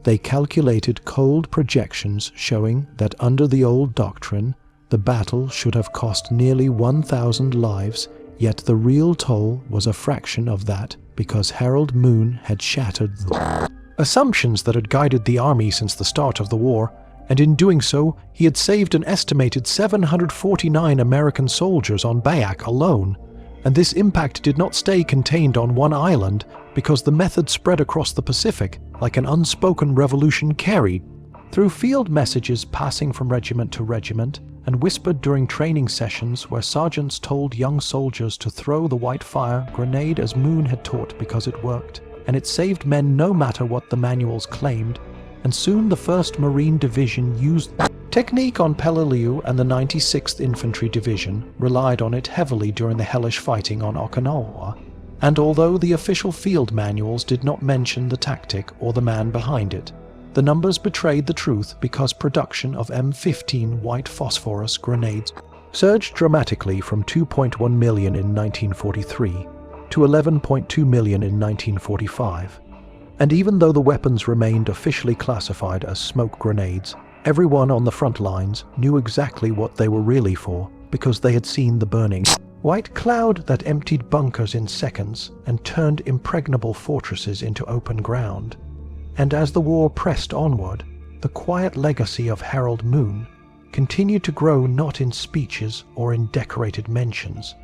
they calculated cold projections showing that under the old doctrine, the battle should have cost nearly 1,000 lives, yet the real toll was a fraction of that, because Harold Moon had shattered the assumptions that had guided the army since the start of the war, and in doing so, he had saved an estimated 749 American soldiers on Bayak alone. And this impact did not stay contained on one island, because the method spread across the Pacific like an unspoken revolution carried through field messages passing from regiment to regiment, and whispered during training sessions where sergeants told young soldiers to throw the white fire grenade as Moon had taught because it worked, and it saved men no matter what the manuals claimed. And soon the 1st Marine Division used technique on Peleliu, and the 96th Infantry Division relied on it heavily during the hellish fighting on Okinawa. And although the official field manuals did not mention the tactic or the man behind it, the numbers betrayed the truth, because production of M15 white phosphorus grenades surged dramatically from 2.1 million in 1943 to 11.2 million in 1945. And even though the weapons remained officially classified as smoke grenades, everyone on the front lines knew exactly what they were really for, because they had seen the burning white cloud that emptied bunkers in seconds and turned impregnable fortresses into open ground. And as the war pressed onward, the quiet legacy of Harold Moon continued to grow, not in speeches or in decorated mentions,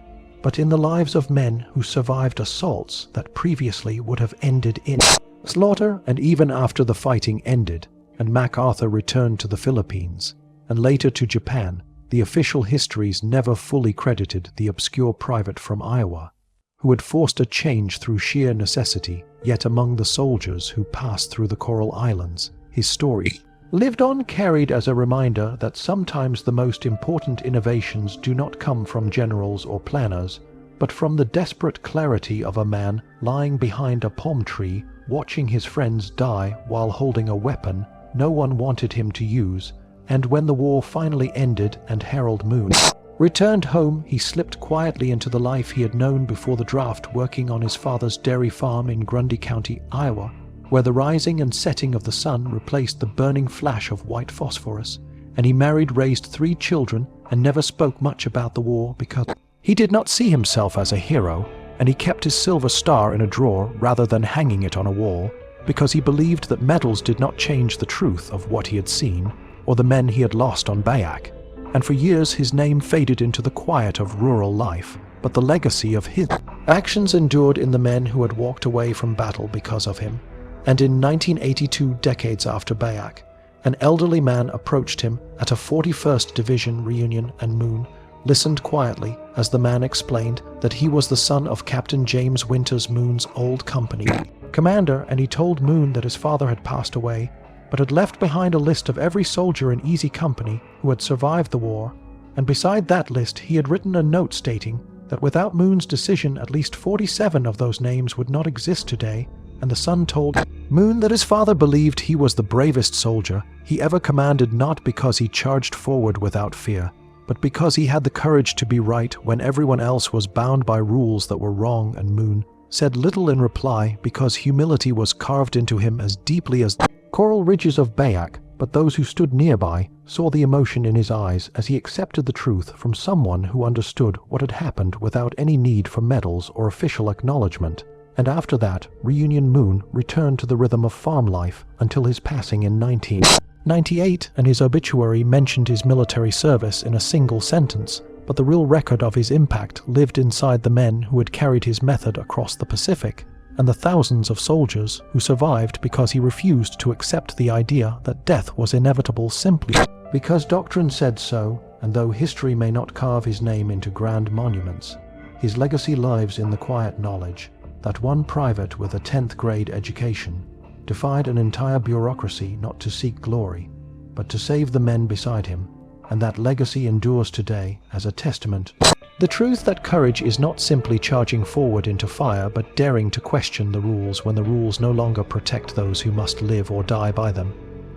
but in the lives of men who survived assaults that previously would have ended in slaughter. And even after the fighting ended and MacArthur returned to the Philippines and later to Japan, the official histories never fully credited the obscure private from Iowa who had forced a change through sheer necessity. Yet among the soldiers who passed through the Coral Islands, his story lived on, carried as a reminder that sometimes the most important innovations do not come from generals or planners, but from the desperate clarity of a man lying behind a palm tree, watching his friends die while holding a weapon no one wanted him to use. And when the war finally ended and Harold Moon returned home, he slipped quietly into the life he had known before the draft, working on his father's dairy farm in Grundy County, Iowa, where the rising and setting of the sun replaced the burning flash of white phosphorus. And he married, raised 3 children, and never spoke much about the war, because he did not see himself as a hero, and he kept his silver star in a drawer rather than hanging it on a wall, because he believed that medals did not change the truth of what he had seen, or the men he had lost on Bayak. And for years his name faded into the quiet of rural life, but the legacy of his actions endured in the men who had walked away from battle because of him. And in 1982, decades after Bayak, an elderly man approached him at a 41st Division reunion, and Moon listened quietly as the man explained that he was the son of Captain James Winters Moon's old company commander, and he told Moon that his father had passed away, but had left behind a list of every soldier in Easy Company who had survived the war, and beside that list he had written a note stating that without Moon's decision at least 47 of those names would not exist today. And the son told Moon that his father believed he was the bravest soldier he ever commanded, not because he charged forward without fear, but because he had the courage to be right when everyone else was bound by rules that were wrong. And Moon said little in reply, because humility was carved into him as deeply as the coral ridges of Bayak, but those who stood nearby saw the emotion in his eyes as he accepted the truth from someone who understood what had happened without any need for medals or official acknowledgement. And after that, Reunion Moon returned to the rhythm of farm life until his passing in 1998, and his obituary mentioned his military service in a single sentence, but the real record of his impact lived inside the men who had carried his method across the Pacific, and the thousands of soldiers who survived because he refused to accept the idea that death was inevitable simply because doctrine said so, and though history may not carve his name into grand monuments, his legacy lives in the quiet knowledge that one private with a 10th grade education defied an entire bureaucracy not to seek glory, but to save the men beside him, and that legacy endures today as a testament. The truth that courage is not simply charging forward into fire, but daring to question the rules when the rules no longer protect those who must live or die by them.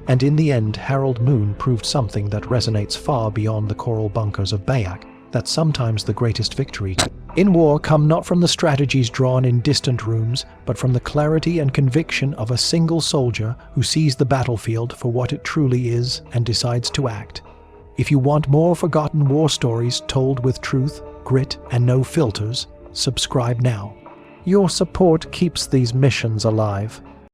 And in the end, Harold Moon proved something that resonates far beyond the coral bunkers of Bayak, that sometimes the greatest victory in war come not from the strategies drawn in distant rooms, but from the clarity and conviction of a single soldier who sees the battlefield for what it truly is and decides to act. If you want more forgotten war stories told with truth, grit, and no filters, subscribe now. Your support keeps these missions alive.